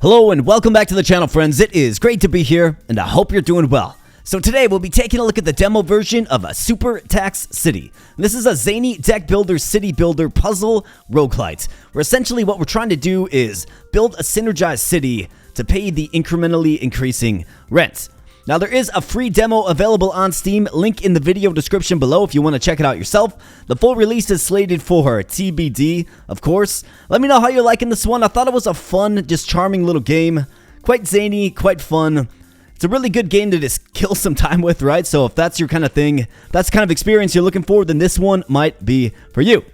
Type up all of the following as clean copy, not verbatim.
Hello and welcome back to the channel, friends. It is great to be here and I hope you're doing well. So today we'll be taking a look at the demo version of a supertaxcity. This is a Zany deck builder, city builder, puzzle roguelite, where essentially what we're trying to do is build a synergized city to pay the incrementally increasing rent. Now there is a free demo available on Steam, link in the video description below if you want to check it out yourself. The full release is slated for TBD, of course. Let me know how you're liking this one. I thought it was a fun, just charming little game. Quite zany, quite fun. It's a really good game to just kill some time with, right? So if that's your kind of thing, that's the kind of experience you're looking for, then this one might be for you.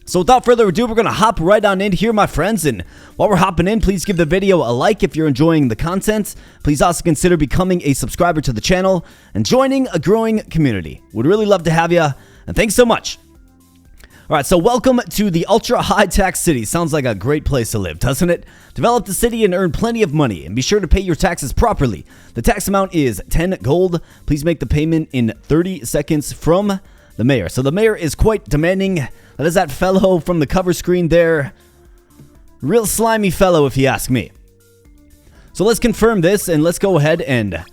So without further ado, we're going to hop right on in here, my friends. And while we're hopping in, please give the video a like if you're enjoying the content. Please also consider becoming a subscriber to the channel and joining a growing community. Would really love to have you, and thanks so much. All right, so welcome to the ultra high tax city. Sounds like a great place to live, doesn't it? Develop the city and earn plenty of money, and be sure to pay your taxes properly. The tax amount is 10 gold. Please make the payment in 30 seconds from the mayor. So the mayor is quite demanding. That is that fellow from the cover screen there. Real slimy fellow, if you ask me. So let's confirm this, and let's go ahead and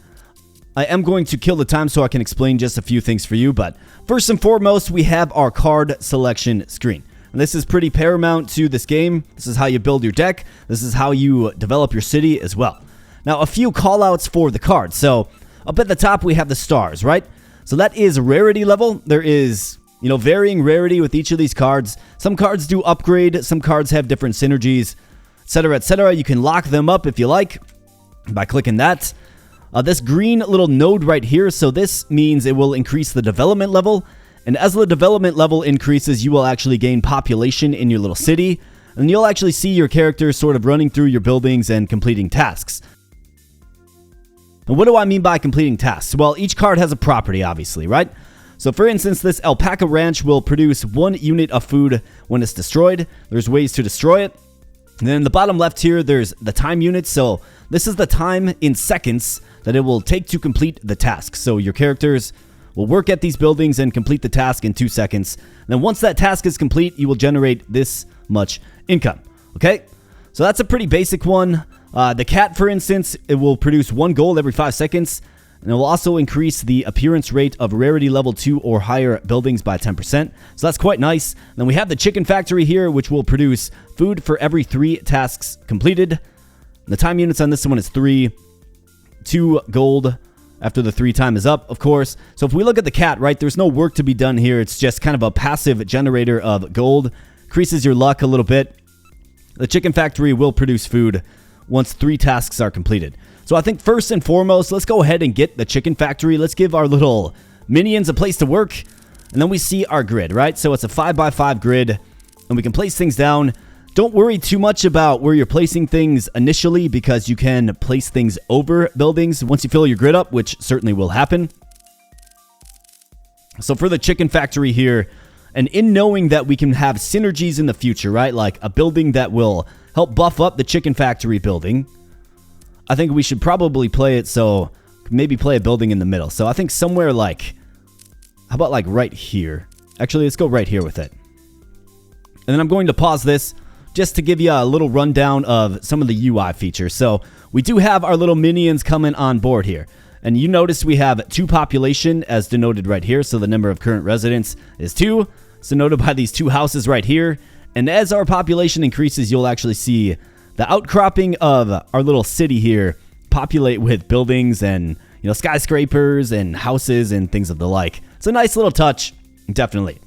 I am going to kill the time so I can explain just a few things for you. But first and foremost, we have our card selection screen. And this is pretty paramount to this game. This is how you build your deck. This is how you develop your city as well. Now, a few callouts for the cards. So up at the top, we have the stars, right? So that is rarity level. There is, varying rarity with each of these cards. Some cards do upgrade. Some cards have different synergies, etc., etc. You can lock them up if you like by clicking that. This green little node right here, so this means it will increase the development level. And as the development level increases, you will actually gain population in your little city. And you'll actually see your character sort of running through your buildings and completing tasks. And what do I mean by completing tasks? Well, each card has a property, obviously, right? So for instance, this alpaca ranch will produce 1 unit of food when it's destroyed. There's ways to destroy it. And then in the bottom left here, there's the time unit. So this is the time in seconds that it will take to complete the task. So your characters will work at these buildings and complete the task in 2 seconds. And then once that task is complete, you will generate this much income. Okay? So that's a pretty basic one. The cat, for instance, it will produce 1 gold every 5 seconds. And it will also increase the appearance rate of rarity level 2 or higher buildings by 10%. So that's quite nice. Then we have the chicken factory here, which will produce food for every 3 tasks completed. The time units on this one is 3. 2 gold after the 3 time is up, of course. So if we look at the cat, right, there's no work to be done here. It's just kind of a passive generator of gold. Increases your luck a little bit. The chicken factory will produce food once 3 tasks are completed. So I think first and foremost, let's go ahead and get the chicken factory. Let's give our little minions a place to work. And then we see our grid, right? So it's a 5x5 grid, and we can place things down. Don't worry too much about where you're placing things initially, because you can place things over buildings once you fill your grid up, which certainly will happen. So for the chicken factory here, and in knowing that we can have synergies in the future, right? Like a building that will help buff up the chicken factory building. I think we should probably play it so maybe play a building in the middle. So I think somewhere like, how about like right here? Actually, let's go right here with it. And then I'm going to pause this just to give you a little rundown of some of the UI features. So we do have our little minions coming on board here. And you notice we have 2 population as denoted right here. So the number of current residents is 2. It's denoted by these 2 houses right here. And as our population increases, you'll actually see the outcropping of our little city here populate with buildings and, skyscrapers and houses and things of the like. It's a nice little touch, definitely.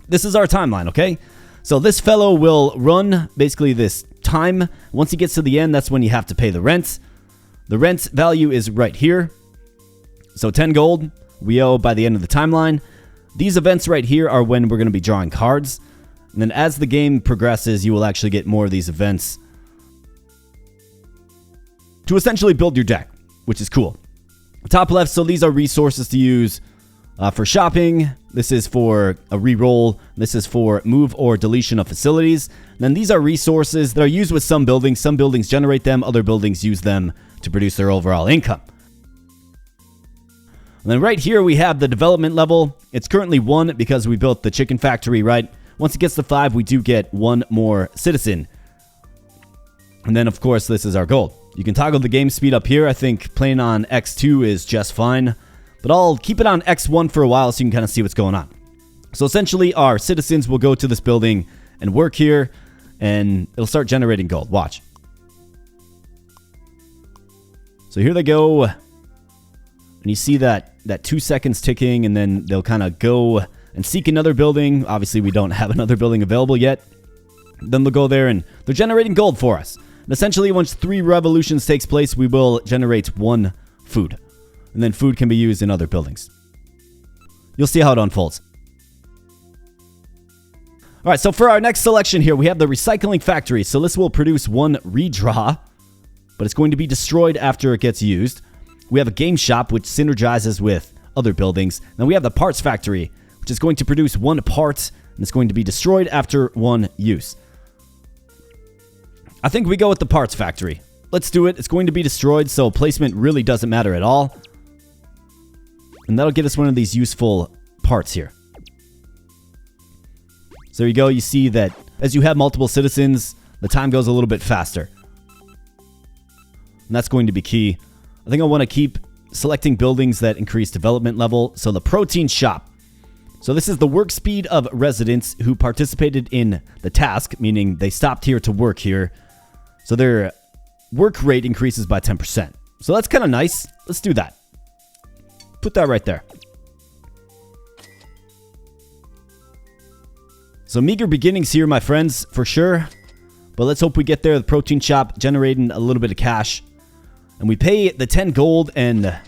This is our timeline, okay? So this fellow will run basically this time. Once he gets to the end, that's when you have to pay the rent. The rent value is right here. So 10 gold we owe by the end of the timeline. These events right here are when we're going to be drawing cards. And then as the game progresses, you will actually get more of these events to essentially build your deck, which is cool. Top left, so these are resources to use for shopping. This is for a reroll. This is for move or deletion of facilities. And then these are resources that are used with some buildings. Some buildings generate them. Other buildings use them to produce their overall income. And then right here we have the development level. It's currently 1 because we built the chicken factory, right? Once it gets to 5, we do get 1 more citizen. And then, of course, this is our gold. You can toggle the game speed up here. I think playing on X2 is just fine. But I'll keep it on X1 for a while so you can kind of see what's going on. So essentially, our citizens will go to this building and work here. And it'll start generating gold. Watch. So here they go. And you see that 2 seconds ticking. And then they'll kind of go and seek another building. Obviously, we don't have another building available yet. Then they'll go there and they're generating gold for us. And essentially, once 3 revolutions takes place, we will generate 1 food. And then food can be used in other buildings. You'll see how it unfolds. All right, so for our next selection here, we have the recycling factory. So this will produce 1 redraw, but it's going to be destroyed after it gets used. We have a game shop, which synergizes with other buildings. Then we have the parts factory, which is going to produce 1 part, and it's going to be destroyed after 1 use. I think we go with the parts factory. Let's do it. It's going to be destroyed, so placement really doesn't matter at all. And that'll get us one of these useful parts here. So there you go. You see that as you have multiple citizens, the time goes a little bit faster. And that's going to be key. I think I want to keep selecting buildings that increase development level. So the protein shop. So this is the work speed of residents who participated in the task, meaning they stopped here to work here. So their work rate increases by 10%. So that's kind of nice. Let's do that. Put that right there. So meager beginnings here, my friends, for sure. But let's hope we get there. The protein shop generating a little bit of cash. And we pay the 10 gold and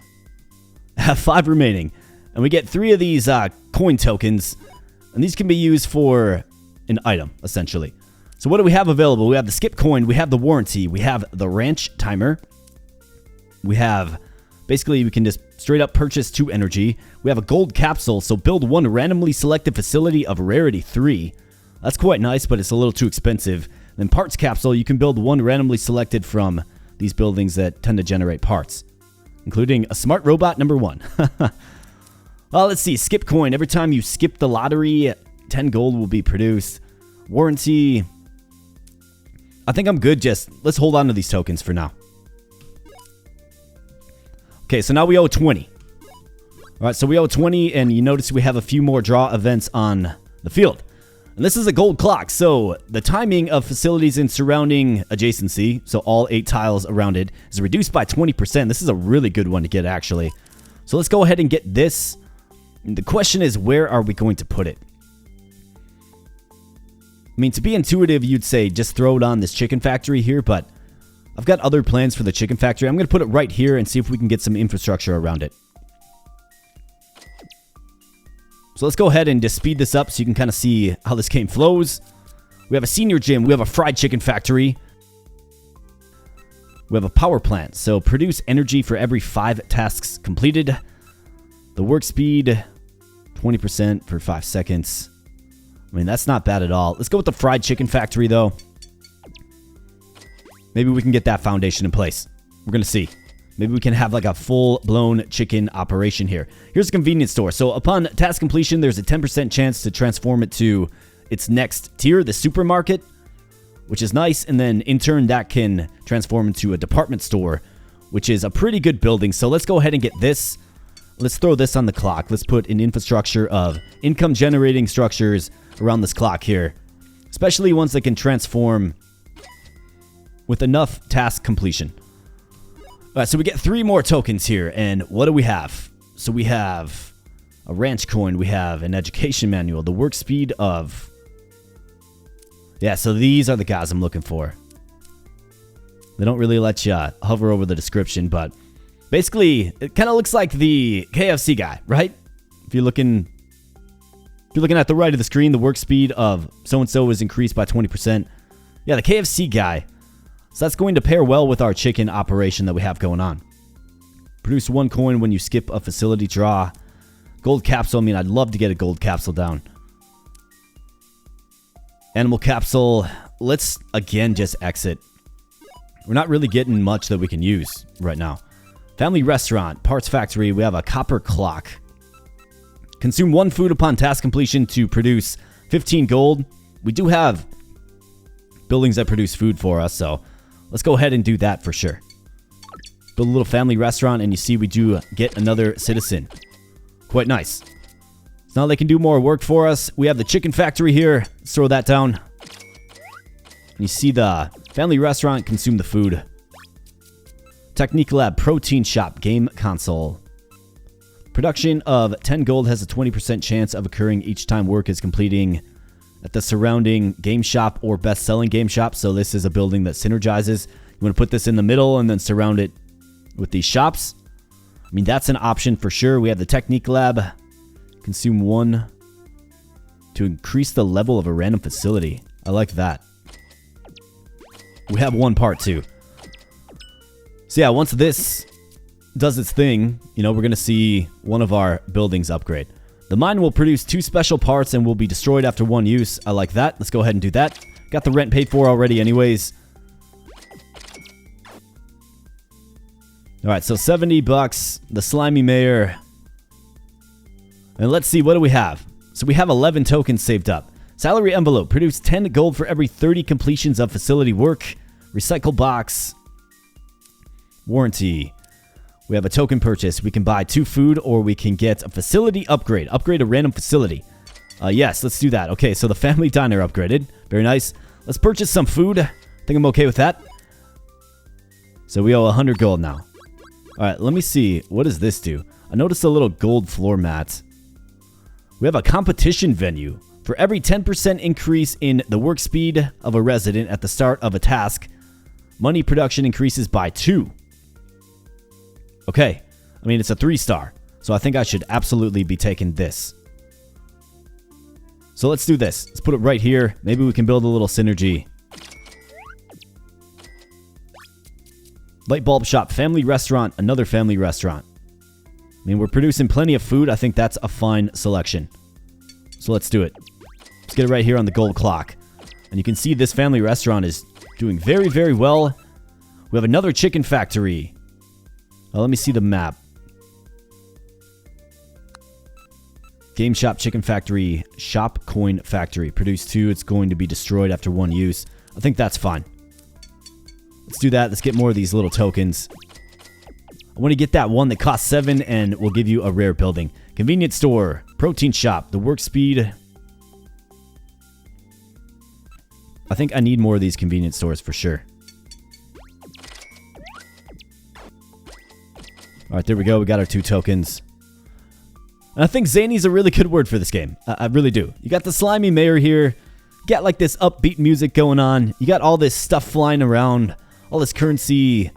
have 5 remaining. And we get 3 of these coin tokens. And these can be used for an item, essentially. So what do we have available? We have the skip coin. We have the warranty. We have the ranch timer. We have... Basically, we can just straight up purchase 2 energy. We have a gold capsule, so build 1 randomly selected facility of rarity 3. That's quite nice, but it's a little too expensive. Then parts capsule, you can build 1 randomly selected from these buildings that tend to generate parts, including a smart robot number 1. Well, let's see. Skip coin. Every time you skip the lottery, 10 gold will be produced. Warranty. I think I'm good. Just let's hold on to these tokens for now. Okay, so now we owe 20. All right, so we owe 20, and you notice we have a few more draw events on the field. And this is a gold clock, so the timing of facilities in surrounding adjacency, so all 8 tiles around it, is reduced by 20%. This is a really good one to get, actually. So let's go ahead and get this. And the question is, where are we going to put it? I mean, to be intuitive, you'd say just throw it on this chicken factory here, but I've got other plans for the chicken factory. I'm going to put it right here and see if we can get some infrastructure around it. So let's go ahead and just speed this up so you can kind of see how this game flows. We have a senior gym. We have a fried chicken factory. We have a power plant. So produce energy for every 5 tasks completed. The work speed, 20% for 5 seconds. I mean, that's not bad at all. Let's go with the fried chicken factory, though. Maybe we can get that foundation in place. We're going to see. Maybe we can have like a full-blown chicken operation here. Here's a convenience store. So upon task completion, there's a 10% chance to transform it to its next tier, the supermarket, which is nice. And then in turn, that can transform into a department store, which is a pretty good building. So let's go ahead and get this. Let's throw this on the clock. Let's put an infrastructure of income-generating structures around this clock here, especially ones that can transform with enough task completion. All right, so we get 3 more tokens here, and what do we have? So we have a ranch coin, we have an education manual, the work speed of... Yeah, so these are the guys I'm looking for. They don't really let you hover over the description, but basically, it kind of looks like the KFC guy, right? If you're looking at the right of the screen, the work speed of so-and-so is increased by 20%. Yeah, the KFC guy. So that's going to pair well with our chicken operation that we have going on. Produce 1 coin when you skip a facility draw. Gold capsule. I mean, I'd love to get a gold capsule down. Animal capsule. Let's, again, just exit. We're not really getting much that we can use right now. Family restaurant. Parts factory. We have a copper clock. Consume 1 food upon task completion to produce 15 gold. We do have buildings that produce food for us, so Let's go ahead and do that for sure. Build a little family restaurant, and you see we do get another citizen. Quite nice. So now they can do more work for us. We have the chicken factory here. Let's throw that down. And you see the family restaurant consume the food. Technique Lab protein shop game console. Production of 10 gold has a 20% chance of occurring each time work is completing at the surrounding game shop or best-selling game shop. So this is a building that synergizes. You want to put this in the middle and then surround it with these shops. I mean, that's an option for sure. We have the Technique Lab. Consume 1 to increase the level of a random facility. I like that. We have 1 part too. So yeah, once this does its thing, you know, we're going to see one of our buildings upgrade. The mine will produce 2 special parts and will be destroyed after 1 use. I like that. Let's go ahead and do that. Got the rent paid for already anyways. Alright, so 70 bucks. The slimy mayor. And let's see, what do we have? So we have 11 tokens saved up. Salary envelope. Produce 10 gold for every 30 completions of facility work. Recycle box. Warranty. We have a token purchase. We can buy 2 food or we can get a facility upgrade. Upgrade a random facility. Yes, let's do that. Okay, so the family diner upgraded. Very nice. Let's purchase some food. I think I'm okay with that. So we owe 100 gold now. Alright, let me see. What does this do? I noticed a little gold floor mat. We have a competition venue. For every 10% increase in the work speed of a resident at the start of a task, money production increases by 2. Okay, I mean, it's a 3-star, so I think I should absolutely be taking this. So let's do this. Let's put it right here. Maybe we can build a little synergy. Light bulb shop, family restaurant, another family restaurant. I mean, we're producing plenty of food. I think that's a fine selection. So let's do it. Let's get it right here on the gold clock. And you can see this family restaurant is doing very, very well. We have another chicken factory. Let me see the map. Game shop, chicken factory, shop, coin factory. Produce 2. It's going to be destroyed after 1 use. I think that's fine. Let's do that. Let's get more of these little tokens. I want to get that one that costs 7 and will give you a rare building. Convenience store, protein shop, the work speed. I think I need more of these convenience stores for sure. Alright, there we go. We got our 2 tokens. And I think Zany's a really good word for this game. I really do. You got the slimy mayor here. You got like this upbeat music going on. You got all this stuff flying around. All this currency.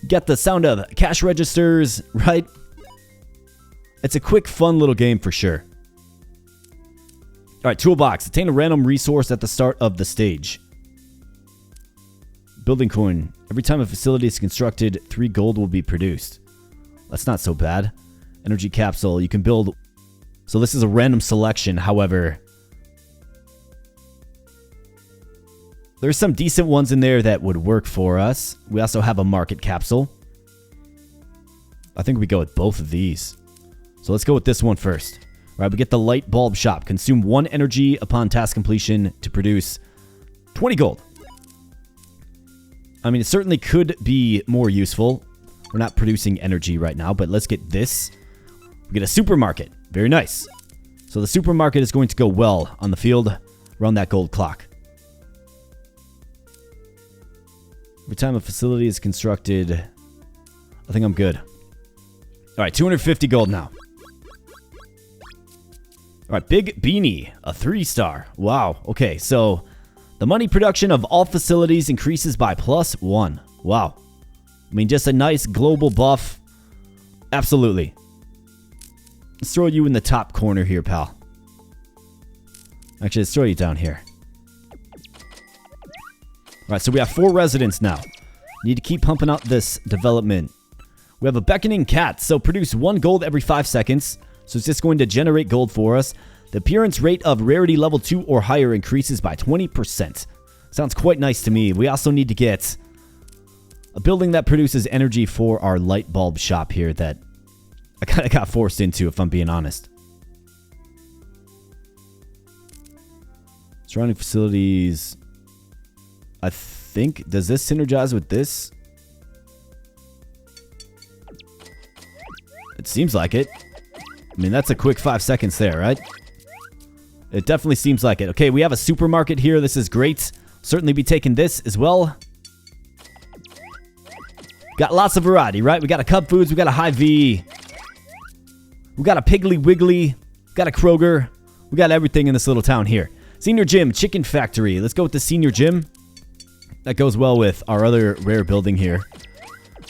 You got the sound of cash registers, right? It's a quick, fun little game for sure. Alright, toolbox. Attain a random resource at the start of the stage. Building coin. Every time a facility is constructed, 3 gold will be produced. That's not so bad. Energy capsule. You can build... So this is a random selection, however... There's some decent ones in there that would work for us. We also have a market capsule. I think we go with both of these. So let's go with this one first. Alright, we get the light bulb shop. Consume 1 energy upon task completion to produce 20 gold. I mean, it certainly could be more useful. We're not producing energy right now, but let's get this. We get a supermarket. Very nice. So the supermarket is going to go well on the field around that gold clock. Every time a facility is constructed, I think I'm good. All right, 250 gold now. All right, Big Beanie, a 3-star. Wow. Okay, so the money production of all facilities increases by +1. Wow. I mean, just a nice global buff. Absolutely. Let's throw you in the top corner here, pal. Actually, let's throw you down here. Alright, so we have 4 residents now. Need to keep pumping out this development. We have a beckoning cat, so produce 1 gold every 5 seconds. So it's just going to generate gold for us. The appearance rate of rarity level 2 or higher increases by 20%. Sounds quite nice to me. We also need to get a building that produces energy for our light bulb shop here that I kind of got forced into, if I'm being honest. Surrounding facilities. I think. Does this synergize with this? It seems like it. I mean, that's a quick 5 seconds there, right? It definitely seems like it. Okay, we have a supermarket here. This is great. Certainly be taking this as well. Got lots of variety, right? We got a Cub Foods. We got a Hy-Vee. We got a Piggly Wiggly. Got a Kroger. We got everything in this little town here. Senior Gym, Chicken Factory. Let's go with the Senior Gym. That goes well with our other rare building here.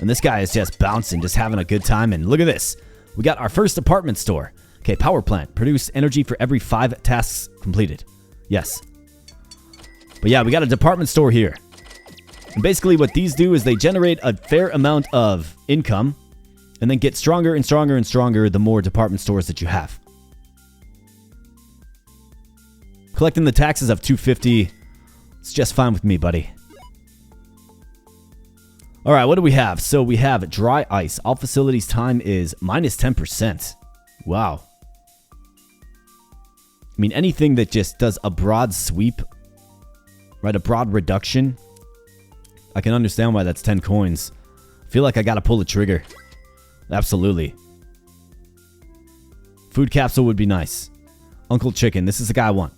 And this guy is just bouncing, just having a good time. And look at this. We got our first apartment store. Okay, power plant. Produce energy for every 5 tasks completed. Yes. But yeah, we got a department store here. And basically what these do is they generate a fair amount of income and then get stronger and stronger and stronger the more department stores that you have. Collecting the taxes of $250. It's just fine with me, buddy. All right, what do we have? So we have dry ice. All facilities time is minus 10%. Wow. I mean, anything that just does a broad sweep, right? A broad reduction. I can understand why that's 10 coins. I feel like I got to pull the trigger. Absolutely. Food capsule would be nice. Uncle Chicken. This is the guy I want.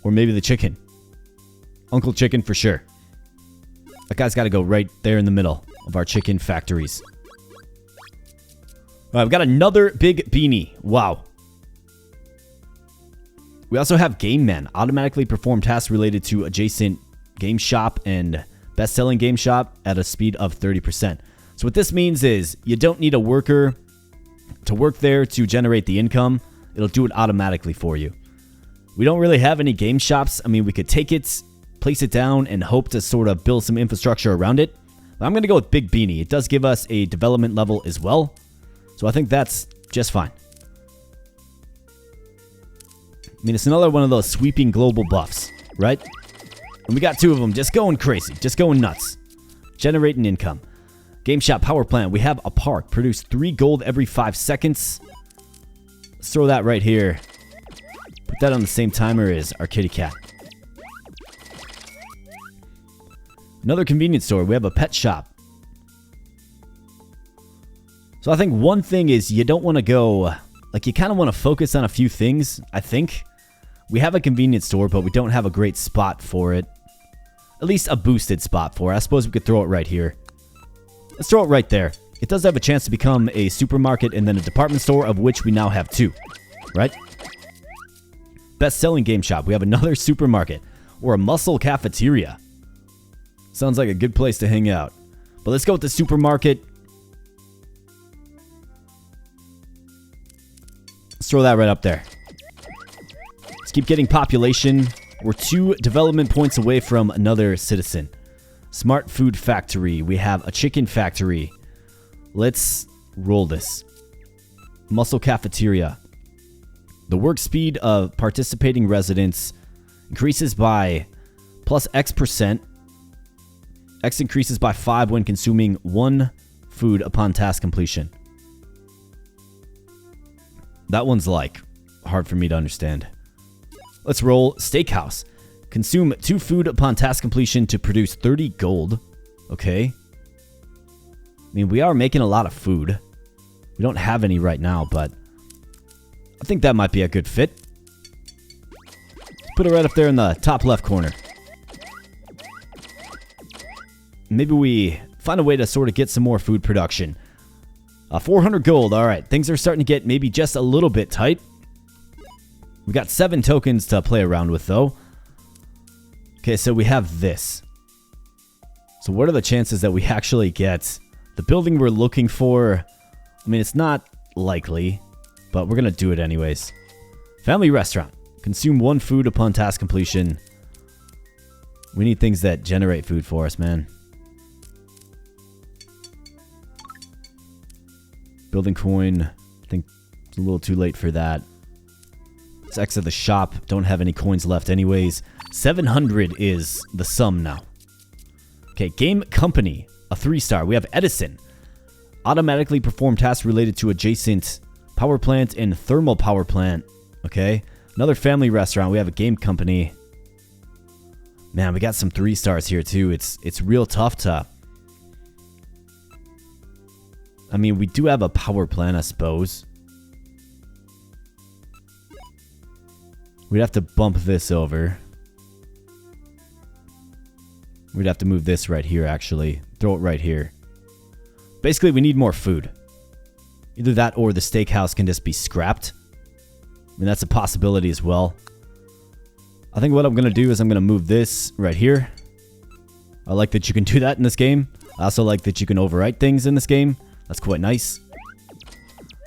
Or maybe the chicken. Uncle Chicken for sure. That guy's got to go right there in the middle of our chicken factories. All right, we've got another big beanie. Wow. We also have Game Man. Automatically perform tasks related to adjacent game shop and best-selling game shop at a speed of 30%. So what this means is you don't need a worker to work there to generate the income. It'll do it automatically for you. We don't really have any game shops. I mean, we could take it, place it down, and hope to sort of build some infrastructure around it. But I'm going to go with Big Beanie. It does give us a development level as well. So I think that's just fine. I mean, it's another one of those sweeping global buffs, right? And we got 2 of them just going crazy, just going nuts. Generating income. Game shop power plant. We have a park. Produce 3 gold every 5 seconds. Let's throw that right here. Put that on the same timer as our kitty cat. Another convenience store. We have a pet shop. So I think one thing is you don't want to go... Like, you kind of want to focus on a few things, I think. We have a convenience store, but we don't have a great spot for it. At least a boosted spot for it. I suppose we could throw it right here. Let's throw it right there. It does have a chance to become a supermarket and then a department store, of which we now have 2. Right? Best-selling game shop. We have another supermarket. Or a muscle cafeteria. Sounds like a good place to hang out. But let's go with the supermarket. Let's throw that right up there. Let's keep getting population. We're 2 development points away from another citizen. Smart food factory. We have a chicken factory. Let's roll this. Muscle cafeteria. The work speed of participating residents increases by plus X%. X increases by 5 when consuming 1 food upon task completion. That one's like hard for me to understand. Let's roll steakhouse. Consume 2 food upon task completion to produce 30 gold. Okay. I mean, we are making a lot of food. We don't have any right now, but I think that might be a good fit. Let's put it right up there in the top left corner. Maybe we find a way to sort of get some more food production. 400 gold. All right. Things are starting to get maybe just a little bit tight. We got 7 tokens to play around with, though. Okay, so we have this. So what are the chances that we actually get the building we're looking for? I mean, it's not likely, but we're going to do it anyways. Family restaurant. Consume 1 food upon task completion. We need things that generate food for us, man. Building coin. I think it's a little too late for that. Let's exit the shop. Don't have any coins left anyways. 700 is the sum now. Okay, game company. A 3-star. We have Edison. Automatically perform tasks related to adjacent power plant and thermal power plant. Okay. Another family restaurant. We have a game company. Man, we got some 3 stars here too. It's real tough to... I mean, we do have a power plant, I suppose. We'd have to bump this over. We'd have to move this right here, actually. Throw it right here. Basically, we need more food. Either that or the steakhouse can just be scrapped. I mean, that's a possibility as well. I think what I'm going to do is I'm going to move this right here. I like that you can do that in this game. I also like that you can overwrite things in this game. That's quite nice.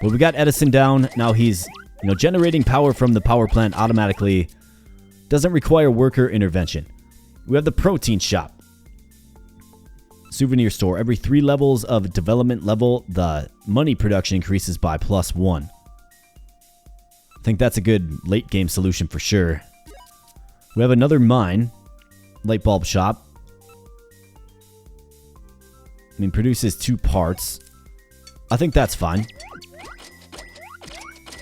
But we got Edison down. Now he's, generating power from the power plant automatically. Doesn't require worker intervention. We have the protein shop. Souvenir store. Every 3 levels of development level, the money production increases by +1. I think that's a good late game solution for sure. We have another mine. Light bulb shop. I mean, produces 2 parts. I think that's fine.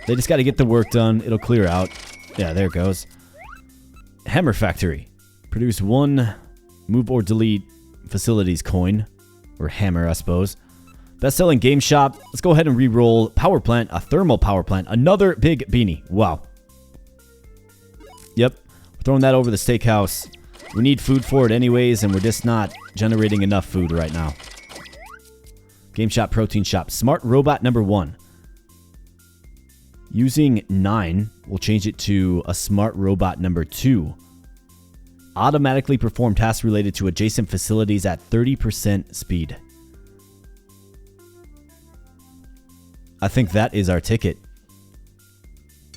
They just got to get the work done. It'll clear out. Yeah, there it goes. Hammer factory. Produce 1 move or delete facilities coin. Or hammer, I suppose. Best-selling game shop. Let's go ahead and re-roll. Power plant. A thermal power plant. Another big beanie. Wow. Yep. We're throwing that over the steakhouse. We need food for it anyways, and we're just not generating enough food right now. Game shop, protein shop. Smart robot number 1. Using 9, we'll change it to a smart robot number 2. Automatically perform tasks related to adjacent facilities at 30% speed. I think that is our ticket.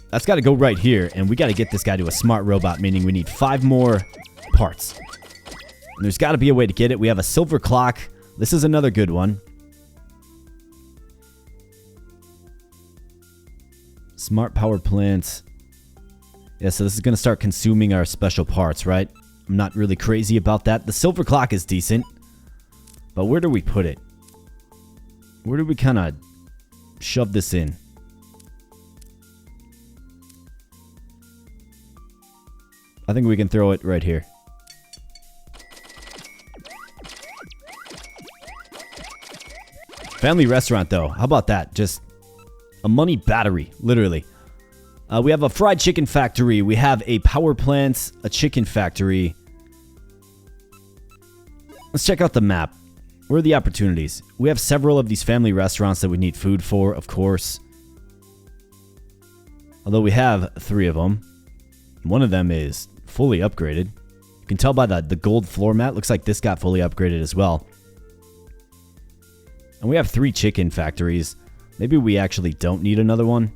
That's got to go right here, and we got to get this guy to a smart robot, meaning we need 5 more parts. And there's got to be a way to get it. We have a silver clock. This is another good one. Smart power plant. Yeah, so this is going to start consuming our special parts, right? I'm not really crazy about that. The silver clock is decent. But where do we put it? Where do we kind of shove this in? I think we can throw it right here. Family restaurant, though. How about that? Just a money battery, literally. We have a fried chicken factory. We have a power plant, a chicken factory. Let's check out the map. Where are the opportunities? We have several of these family restaurants that we need food for, of course. Although we have 3 of them. One of them is fully upgraded. You can tell by the gold floor mat. Looks like this got fully upgraded as well. And we have 3 chicken factories. Maybe we actually don't need another one.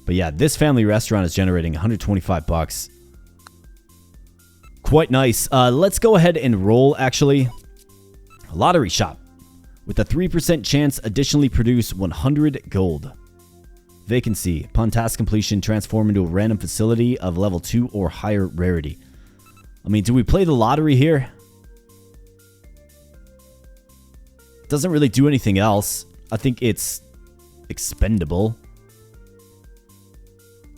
But yeah, this family restaurant is generating 125 bucks. Quite nice. Let's go ahead and roll, actually. Lottery shop. With a 3% chance, additionally produce 100 gold. Vacancy. Upon task completion, transform into a random facility of level 2 or higher rarity. I mean, do we play the lottery here? Doesn't really do anything else. I think it's expendable.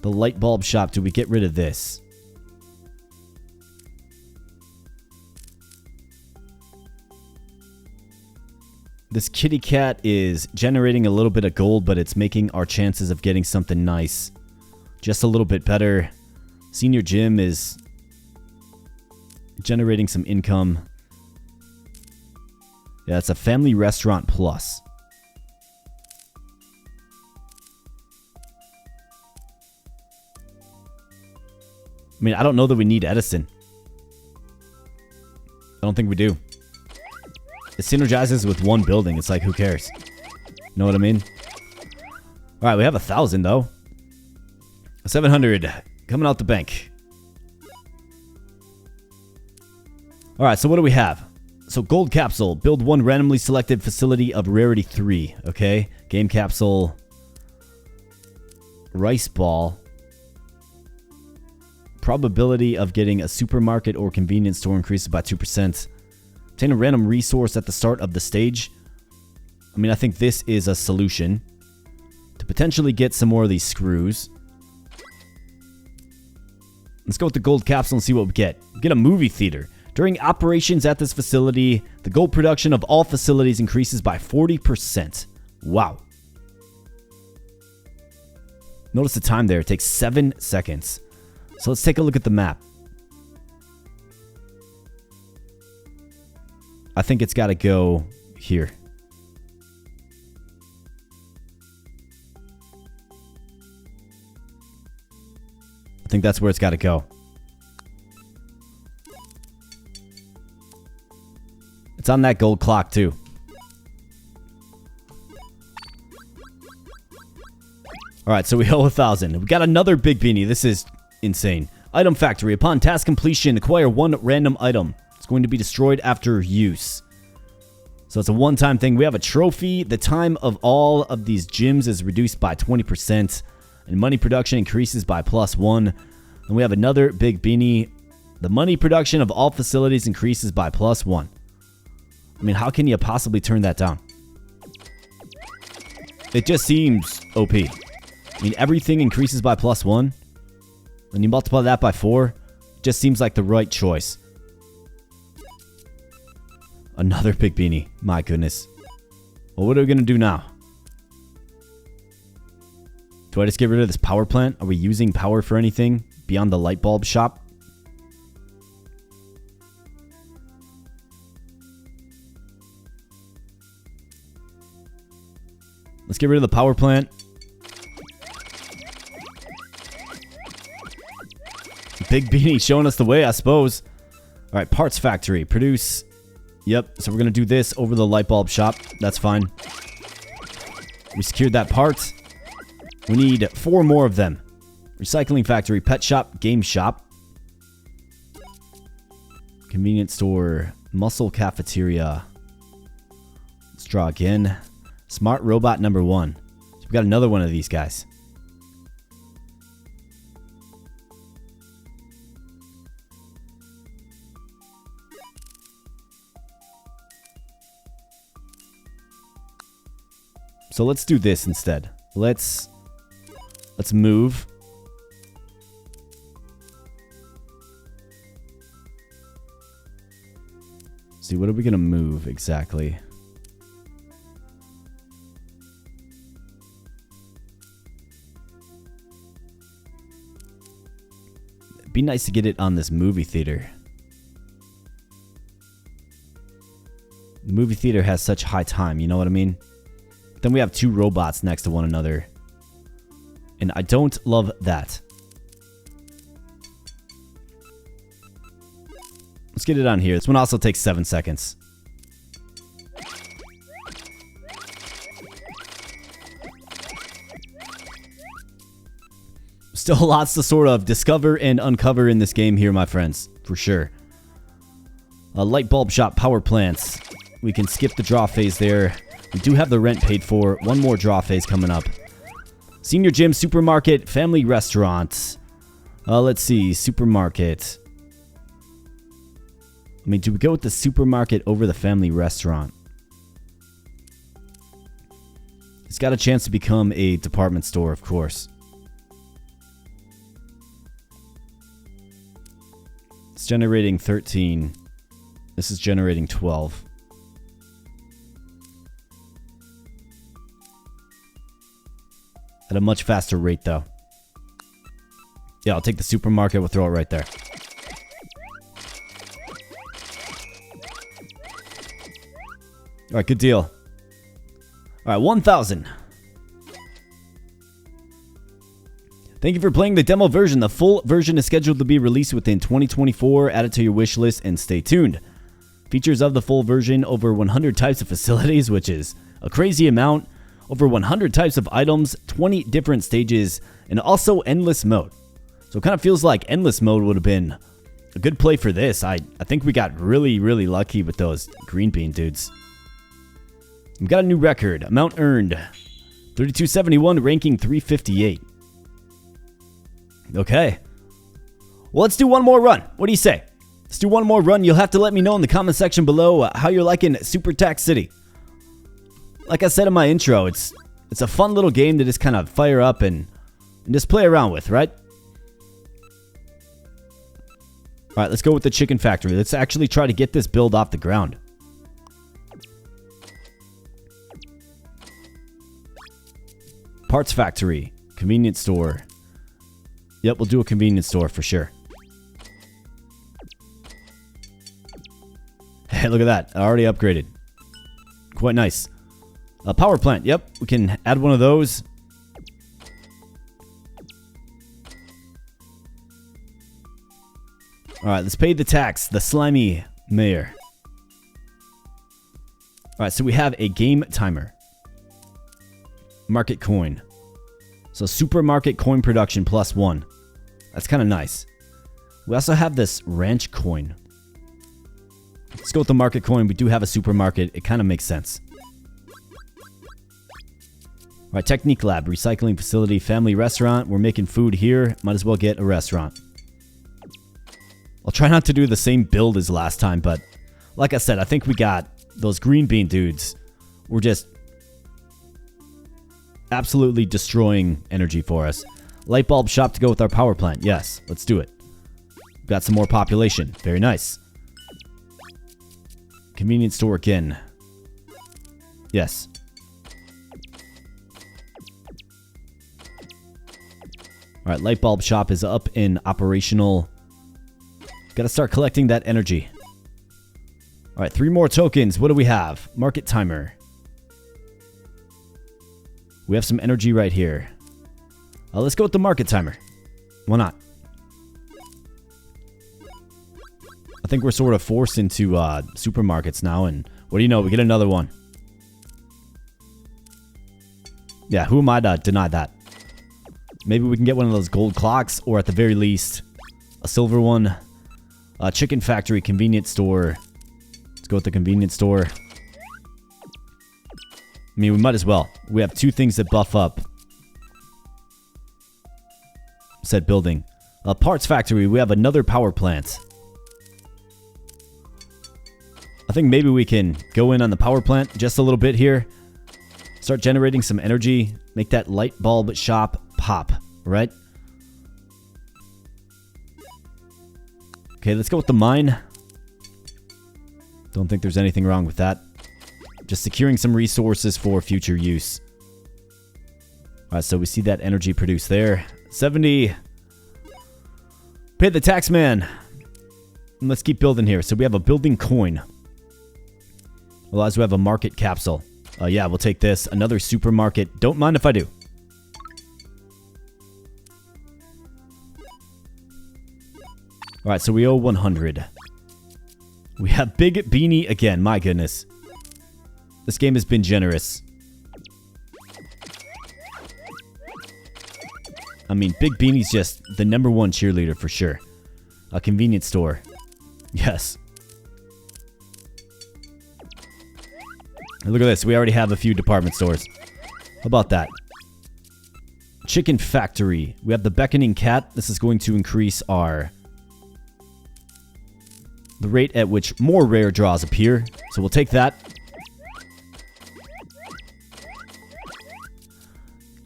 The light bulb shop. Do we get rid of this? This kitty cat is generating a little bit of gold, but it's making our chances of getting something nice just a little bit better. Senior gym is generating some income. Yeah, it's a family restaurant plus. I mean, I don't know that we need Edison. I don't think we do. It synergizes with one building. It's like, who cares? You know what I mean? Alright, we have 1,000 though. 700 coming out the bank. Alright, so what do we have? So gold capsule. Build 1 randomly selected facility of rarity 3. Okay. Game capsule. Rice ball. Probability of getting a supermarket or convenience store increases by 2%. Obtain a random resource at the start of the stage. I mean, I think this is a solution to potentially get some more of these screws. Let's go with the gold capsule and see what we get. We get a movie theater. During operations at this facility, the gold production of all facilities increases by 40%. Wow. Notice the time there. It takes 7 seconds. So let's take a look at the map. I think it's got to go here. I think that's where it's got to go. It's on that gold clock too. Alright, so we owe 1,000. We got another big beanie. This is insane. Item factory. Upon task completion, acquire 1 random item. It's going to be destroyed after use. So it's a one-time thing. We have a trophy. The time of all of these gyms is reduced by 20%. And money production increases by +1. And we have another big beanie. The money production of all facilities increases by +1. I mean, how can you possibly turn that down? It just seems OP. I mean, everything increases by +1. When you multiply that by 4, it just seems like the right choice. Another big beanie. My goodness. Well, what are we going to do now? Do I just get rid of this power plant? Are we using power for anything beyond the light bulb shop? Let's get rid of the power plant. Big beanie showing us the way, I suppose. All right, parts factory. Produce. Yep, so we're going to do this over the light bulb shop. That's fine. We secured that part. We need 4 more of them. Recycling factory, pet shop, game shop. Convenience store, muscle cafeteria. Let's draw again. Smart robot number 1. So we got another one of these guys. So let's do this instead. Let's move. See, what are we going to move exactly? It'd be nice to get it on this movie theater. The movie theater has such high time, you know what I mean? Then we have 2 robots next to one another. And I don't love that. Let's get it on here. This one also takes 7 seconds. Still lots to sort of discover and uncover in this game here, my friends. For sure. A light bulb shop, power plants. We can skip the draw phase there. We do have the rent paid for. 1 more draw phase coming up. Senior gym, supermarket, family restaurant. Let's see. Supermarket. I mean, do we go with the supermarket over the family restaurant? It's got a chance to become a department store, of course. It's generating 13. This is generating 12. At a much faster rate, though. Yeah, I'll take the supermarket. We'll throw it right there. All right, good deal. All right, 1,000. Thank you for playing the demo version. The full version is scheduled to be released within 2024. Add it to your wish list and stay tuned. Features of the full version: over 100 types of facilities, which is a crazy amount. Over 100 types of items, 20 different stages, and also endless mode. So it kind of feels like endless mode would have been a good play for this. I think we got really, really lucky with those green bean dudes. We've got a new record. Amount earned, 3271, ranking 358. Okay. Well, let's do one more run. What do you say? Let's do one more run. You'll have to let me know in the comment section below how you're liking Supertaxcity. Like I said in my intro, it's a fun little game to just kind of fire up and just play around with, right? All right, let's go with the chicken factory. Let's actually try to get this build off the ground. Parts factory. Convenience store. Yep, we'll do a convenience store for sure. Hey, look at that. I already upgraded. Quite nice. A power plant. Yep, we can add one of those. All right, let's pay the tax. The slimy mayor. All right, so we have a game timer. Market coin. So supermarket coin production +1. That's kind of nice. We also have this ranch coin. Let's go with the market coin. We do have a supermarket. It kind of makes sense. All right, technique lab, recycling facility, family restaurant. We're making food here. Might as well get a restaurant. I'll try not to do the same build as last time, but like I said, I think we got those green bean dudes. We're just absolutely destroying energy for us. Light bulb shop to go with our power plant. Yes, let's do it. We've got some more population. Very nice. Convenience store again. Yes. All right, light bulb shop is up in operational. Got to start collecting that energy. All right, 3 more tokens. What do we have? Market timer. We have some energy right here. Let's go with the market timer. Why not? I think we're sort of forced into supermarkets now, and what do you know? We get another one. Yeah, who am I to deny that? Maybe we can get one of those gold clocks, or at the very least, a silver one. Chicken factory, convenience store. Let's go with the convenience store. I mean, we might as well. We have 2 things that buff up said building. Parts factory, we have another power plant. I think maybe we can go in on the power plant just a little bit here. Start generating some energy. Make that light bulb shop pop, right? Okay, let's go with the mine. Don't think there's anything wrong with that. Just securing some resources for future use. Alright, so we see that energy produced there. 70. Pay the tax man. And let's keep building here. So we have a building coin. Otherwise, we have a market capsule. Yeah, we'll take this. Another supermarket. Don't mind if I do. Alright, so we owe 100. We have Big Beanie again. My goodness. This game has been generous. I mean, Big Beanie's just the #1 cheerleader for sure. A convenience store. Yes. And look at this. We already have a few department stores. How about that? Chicken factory. We have the beckoning cat. This is going to increase the rate at which more rare draws appear. So we'll take that.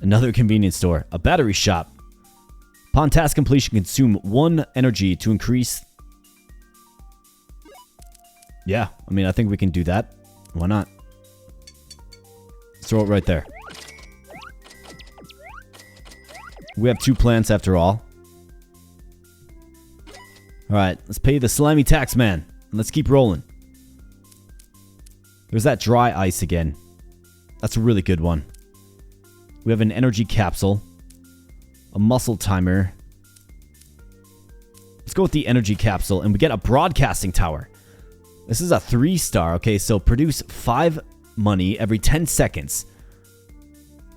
Another convenience store. A battery shop. Upon task completion, consume 1 energy to increase. Yeah, I mean, I think we can do that. Why not? Let's throw it right there. We have 2 plants after all. Alright, let's pay the slimy tax man. And let's keep rolling. There's that dry ice again. That's a really good one. We have an energy capsule. A muscle timer. Let's go with the energy capsule. And we get a broadcasting tower. This is a 3-star. Okay, so produce 5 money every 10 seconds.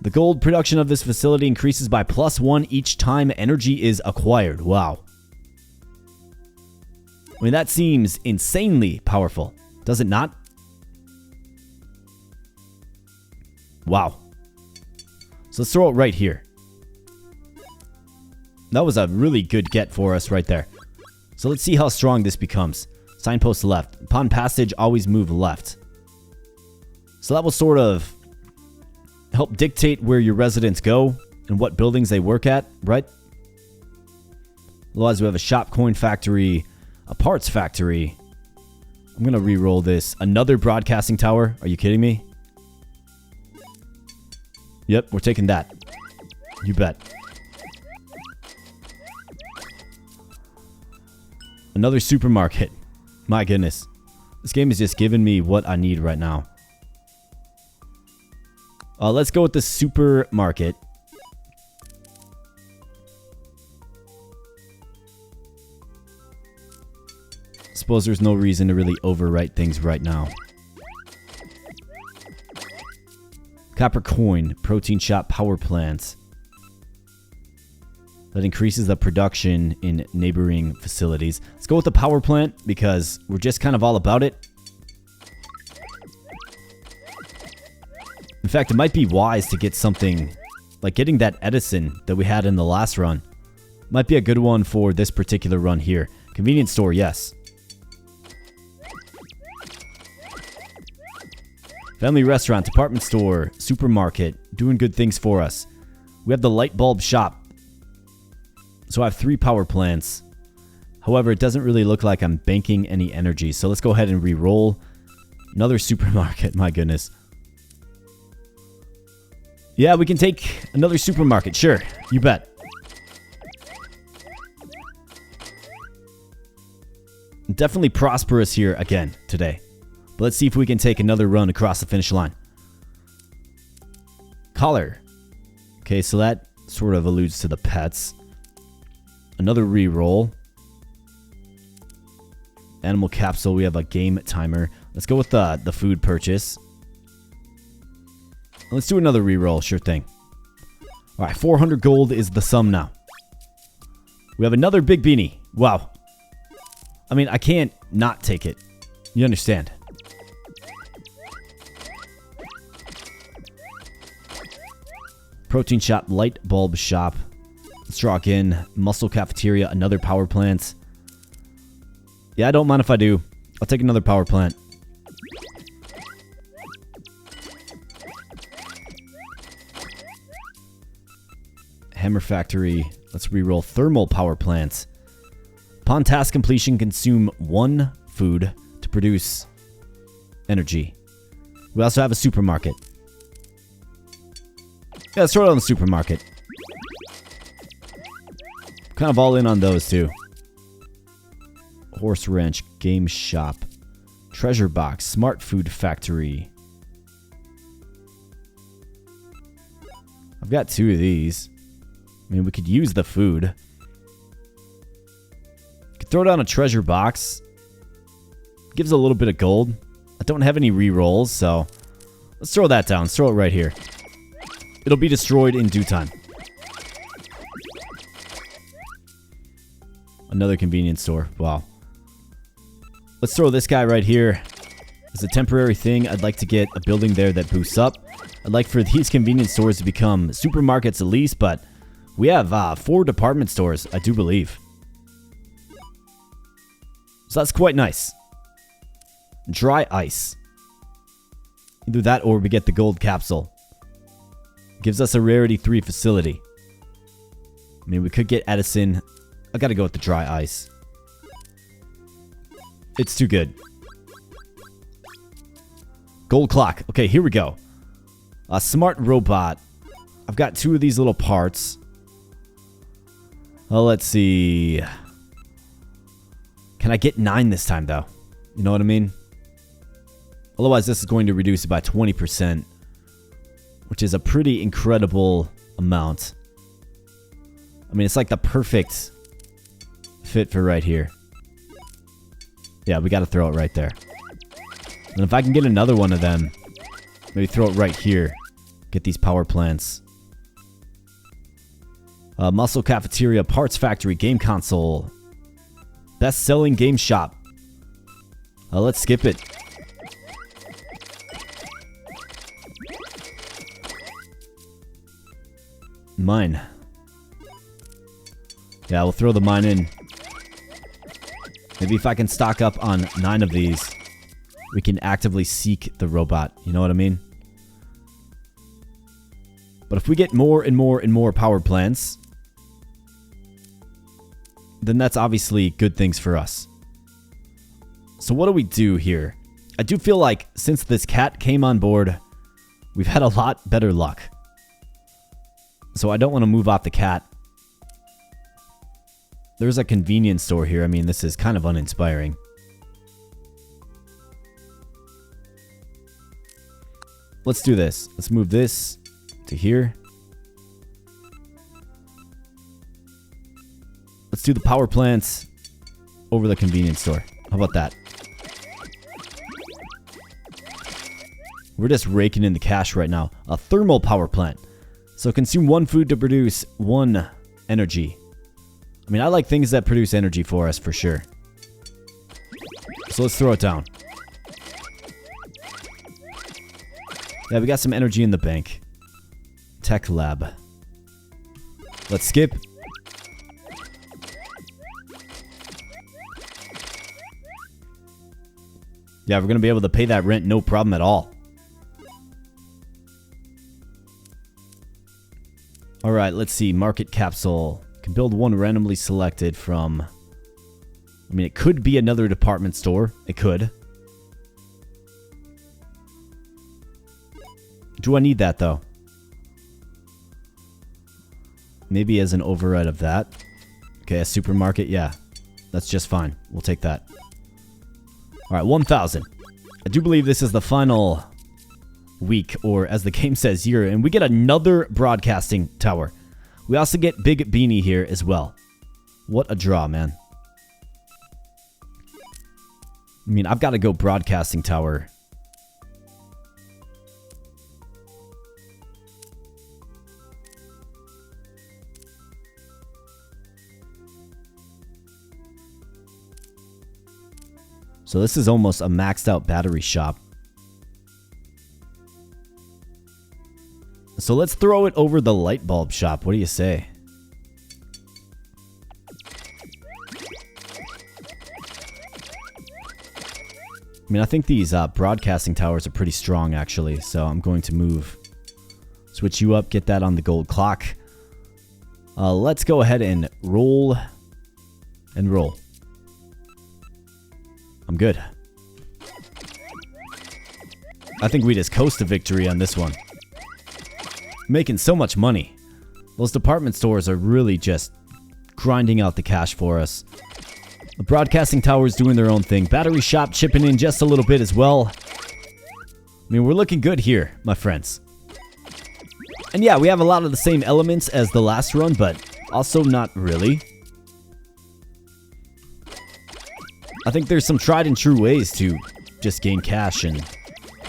The gold production of this facility increases by +1 each time energy is acquired. Wow. I mean, that seems insanely powerful. Does it not? Wow. So let's throw it right here. That was a really good get for us right there. So let's see how strong this becomes. Signpost left. Upon passage, always move left. So that will sort of help dictate where your residents go and what buildings they work at, right? Otherwise, we have a shop coin factory, A parts factory. I'm going to re-roll this. Another broadcasting tower. Are you kidding me? Yep, we're taking that. You bet. Another supermarket. My goodness. This game is just giving me what I need right now. Let's go with the supermarket. Suppose there's no reason to really overwrite things right now. Copper coin, protein shop, power plants. That increases the production in neighboring facilities. Let's go with the power plant because we're just kind of all about it. In fact, it might be wise to get something like getting that Edison that we had in the last run. Might be a good one for this particular run here. Convenience store, yes. Family restaurant, department store, supermarket, doing good things for us. We have the light bulb shop. So I have 3 power plants. However, it doesn't really look like I'm banking any energy. So let's go ahead and re-roll. Another supermarket, my goodness. Yeah, we can take another supermarket, sure. You bet. Definitely prosperous here again today. But let's see if we can take another run across the finish line. Collar. Okay, so that sort of alludes to the pets. Another re-roll. Animal capsule. We have a game timer. Let's go with the food purchase. Let's do another re-roll. Sure thing. All right, 400 gold is the sum now. We have another big beanie. Wow. I mean, I can't not take it. You understand. Protein shop, light bulb shop. Let's draw again. Muscle cafeteria, another power plant. Yeah, I don't mind if I do. I'll take another power plant. Hammer factory. Let's re-roll thermal power plants. Upon task completion, consume 1 food to produce energy. We also have a supermarket. Yeah, let's throw it on the supermarket. Kind of all in on those two. Horse ranch, game shop, treasure box, smart food factory. I've got 2 of these. I mean, we could use the food. Could throw down a treasure box. Gives a little bit of gold. I don't have any re-rolls, so let's throw that down. Let's throw it right here. It'll be destroyed in due time. Another convenience store. Wow. Let's throw this guy right here. As a temporary thing, I'd like to get a building there that boosts up. I'd like for these convenience stores to become supermarkets at least, but we have 4 department stores, I do believe. So that's quite nice. Dry ice. Either that or we get the gold capsule. Gives us a rarity 3 facility. I mean, we could get Edison. I gotta go with the dry ice. It's too good. Gold clock. Okay, here we go. A smart robot. I've got 2 of these little parts. Well, let's see. Can I get 9 this time, though? You know what I mean? Otherwise, this is going to reduce it by 20%. Which is a pretty incredible amount. I mean, it's like the perfect fit for right here. Yeah, we got to throw it right there. And if I can get another one of them, maybe throw it right here. Get these power plants. Muscle cafeteria, parts factory, game console. Best-selling game shop. Let's skip it. Mine. Yeah, we'll throw the mine in. Maybe if I can stock up on 9 of these, we can actively seek the robot. You know what I mean? But if we get more and more and more power plants, then that's obviously good things for us. So what do we do here? I do feel like since this cat came on board, we've had a lot better luck. So I don't want to move off the cat. There's a convenience store here. I mean, this is kind of uninspiring. Let's do this. Let's move this to here. Let's do the power plants over the convenience store. How about that? We're just raking in the cash right now. A thermal power plant. So consume 1 food to produce 1 energy. I mean, I like things that produce energy for us for sure. So let's throw it down. Yeah, we got some energy in the bank. Tech lab. Let's skip. Yeah, we're going to be able to pay that rent no problem at all. Alright, let's see. Market capsule. Can build 1 randomly selected from... I mean, it could be another department store. It could. Do I need that, though? Maybe as an override of that. Okay, a supermarket. Yeah, that's just fine. We'll take that. Alright, 1,000. I do believe this is the final week, or as the game says, year. And we get another broadcasting tower. We also get Big Beanie here as well. What a draw, man. I mean, I've got to go broadcasting tower. So this is almost a maxed out battery shop. So let's throw it over the light bulb shop. What do you say? I mean, I think these broadcasting towers are pretty strong, actually. So I'm going to switch you up, get that on the gold clock. Let's go ahead and roll. I'm good. I think we just coast to victory on this one. Making so much money. Those department stores are really just grinding out the cash for us. The broadcasting tower is doing their own thing. Battery shop chipping in just a little bit as well. I mean, we're looking good here, my friends. And yeah, we have a lot of the same elements as the last run, but also not really. I think there's some tried and true ways to just gain cash, and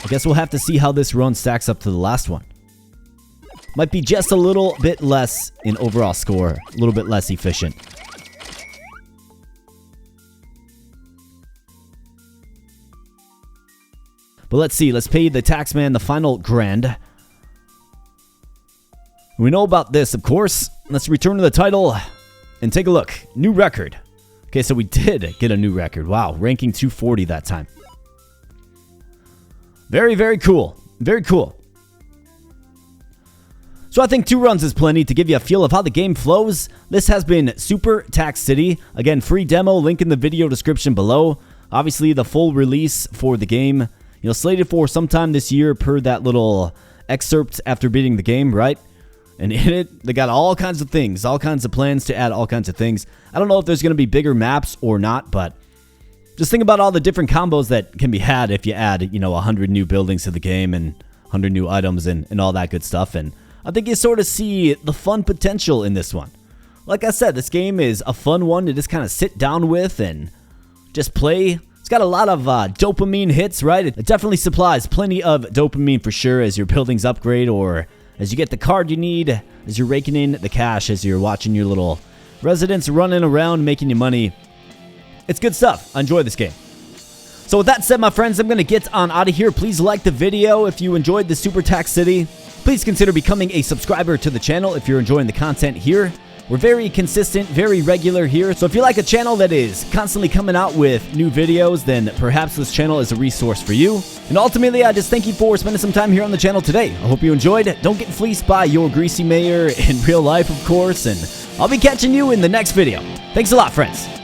I guess we'll have to see how this run stacks up to the last one. Might be just a little bit less in overall score, a little bit less efficient. But let's see, let's pay the taxman the final grand. We know about this, of course. Let's return to the title and take a look. New record. Okay, so we did get a new record. Wow, ranking 240 that time. Very, very cool. Very cool. So I think 2 runs is plenty to give you a feel of how the game flows. This has been supertaxcity. Again, free demo, link in the video description below. Obviously, the full release for the game, slated for sometime this year per that little excerpt after beating the game, right? And in it, they got all kinds of things, all kinds of plans to add all kinds of things. I don't know if there's going to be bigger maps or not, but just think about all the different combos that can be had if you add, 100 new buildings to the game and 100 new items and all that good stuff. And I think you sort of see the fun potential in this one. Like I said, this game is a fun one to just kind of sit down with and just play. It's got a lot of dopamine hits, right? It definitely supplies plenty of dopamine for sure as your buildings upgrade, or as you get the card you need, as you're raking in the cash, as you're watching your little residents running around making you money. It's good stuff. I enjoy this game. So with that said, my friends, I'm going to get on out of here. Please like the video if you enjoyed the supertaxcity. Please consider becoming a subscriber to the channel if you're enjoying the content here. We're very consistent, very regular here. So if you like a channel that is constantly coming out with new videos, then perhaps this channel is a resource for you. And ultimately, I just thank you for spending some time here on the channel today. I hope you enjoyed. Don't get fleeced by your greasy mayor in real life, of course. And I'll be catching you in the next video. Thanks a lot, friends.